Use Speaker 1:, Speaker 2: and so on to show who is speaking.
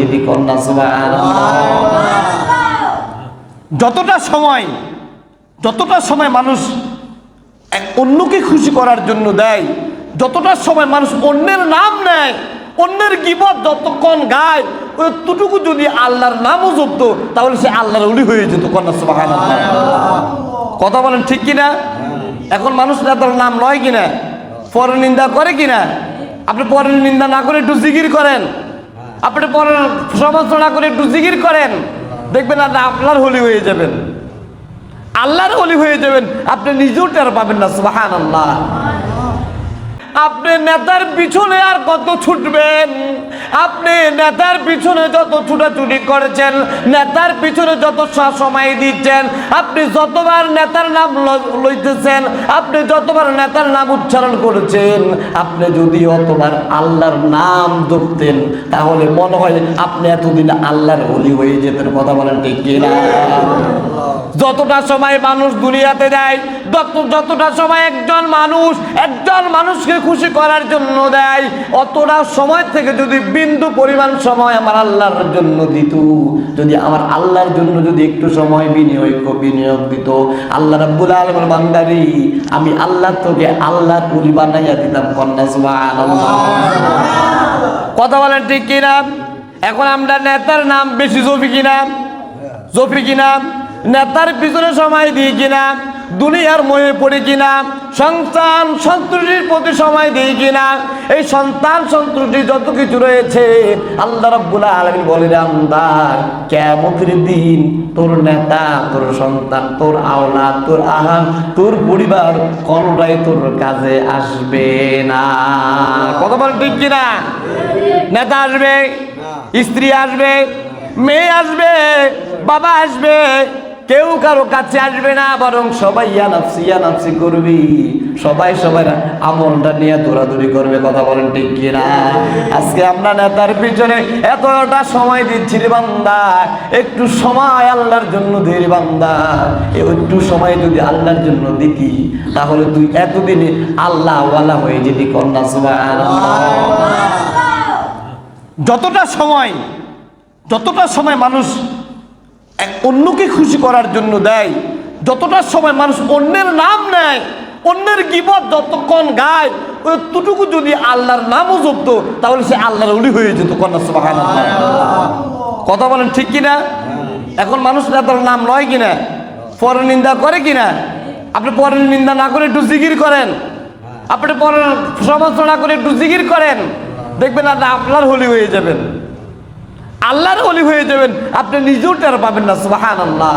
Speaker 1: যদি কন্যা সুবহানাল্লাহ।
Speaker 2: যতটা সময় মানুষ অন্যকে খুশি করার জন্য দেয়, যতটা সময় মানুষ অন্যের নাম নেয়, অন্যের গীবত যতক্ষণ গায়, ততটুকু যদি আল্লাহর নামও জপতো তাহলে সে আল্লাহর ওলি হয়ে যেত। কন্যা সুবহানাল্লাহ। কথা বলেন ঠিক কিনা? এখন মানুষ তার নাম নয় কিনা, পরের নিন্দা করে কিনা? আপনি পরের নিন্দা না করে একটু জিকির করেন, আপনি পরের সমালোচনা করে একটু জিকির করেন, দেখবেন আপনি আল্লাহর ওলি হয়ে যাবেন, আল্লাহর ওলি হয়ে যাবেন। আপনি নিজেও টের পাবেন না। সুবহানাল্লাহ। আপনি নেতার পিছনে আর কত ছুটবেন? আপনি নেতার পিছনে যত ছুটাছুটি করেছেন, নেতার পিছনে যত সময় দিচ্ছেন, আপনি যতবার নেতার নাম লইতেছেন, আপনি যতবার নেতার নাম উচ্চারণ করেছেন, আপনি যদি অতবার আল্লাহর নাম জপতেন তাহলে মনে হয় আপনি এতদিন আল্লাহর ওলি হয়ে যেতেন। কথা বলেন ঠিক কিনা? যতটা সময় মানুষ দুনিয়াতে দেয়, যতটা সময় একজন মানুষকে খুশি করার জন্য দেয়, অতটা সময় থেকে যদি বিন্দু পরিমাণ সময় আমার আল্লাহর জন্য দিত, যদি আমার আল্লাহর জন্য যদি একটু সময় বিনিয়োগ দিত, আল্লাহ রাব্বুল আলামিনের বান্দারি আমি আল্লাহ তোকে আল্লাহর ওলি বানাইয়া দিতাম। কন্যা সুবহানাল্লাহ। কথা বলেন ঠিক কিনা? এখন আমরা নেতার নাম বেশি জপি কিনা, নেতার পিছনে সময় দিই কিনা, দুনিয়ার মোহে পড়ি কিনা, সন্তান সন্তুষ্টির প্রতি সময় দিই কিনা, এই সন্তান সন্তুষ্টি যত কিছু রয়েছে আল্লাহ রাব্বুল আলামিন বলে বান্দা কিয়ামতের দিন তোর নেতা, তোর সন্তান, তোর আওলাদ, তোর আহান, তোর পরিবার কোনটাই তোর কাজে আসবে না। কথা বলেন ঠিক কিনা? নেতা আসবে, স্ত্রী আসবে, মেয়ে আসবে, বাবা আসবে, কেউ কারো কাছে আসবে না, বরং সবাই ইয়া নাফসি করবি, সবাই সবার আমলটা নিয়ে দৌড়াদৌড়ি করবে। কথা বলেন ঠিক কিনা? আজকে আমরা নেতার পিছনে এতটা সময় দিচ্ছি রে বান্দা, একটু সময় আল্লাহর জন্য দে রে বান্দা। একটু সময় যদি আল্লাহর জন্য দিতি তাহলে তুই এতদিনে আল্লাহ ওয়ালা হয়ে যেতি। কন্যা সুবহানাল্লাহ। যতটা সময় মানুষ অন্যকে খুশি করার জন্য দেয়, যতটা সময় মানুষ অন্যের নাম নেয়, অন্যের গীবত যতক্ষণ গায়, ততটুকু যদি আল্লাহর নামও জপতো তাহলে সে আল্লাহর ওলি হয়ে যেত। কন্যা সুবহানাল্লাহ। কথা বলেন ঠিক কিনা? এখন মানুষ তার নাম নয় কিনা, পরের নিন্দা করে কিনা? আপনি পরের নিন্দা না করে একটু জিকির করেন, আপনি পরের সমালোচনা করে একটু জিকির করেন, দেখবেন আপনি আল্লাহর ওলি হয়ে যাবেন, আল্লাহর ওলি হয়ে যাবেন। আপনি নিজেও টের পাবেন না। সুবহানাল্লাহ।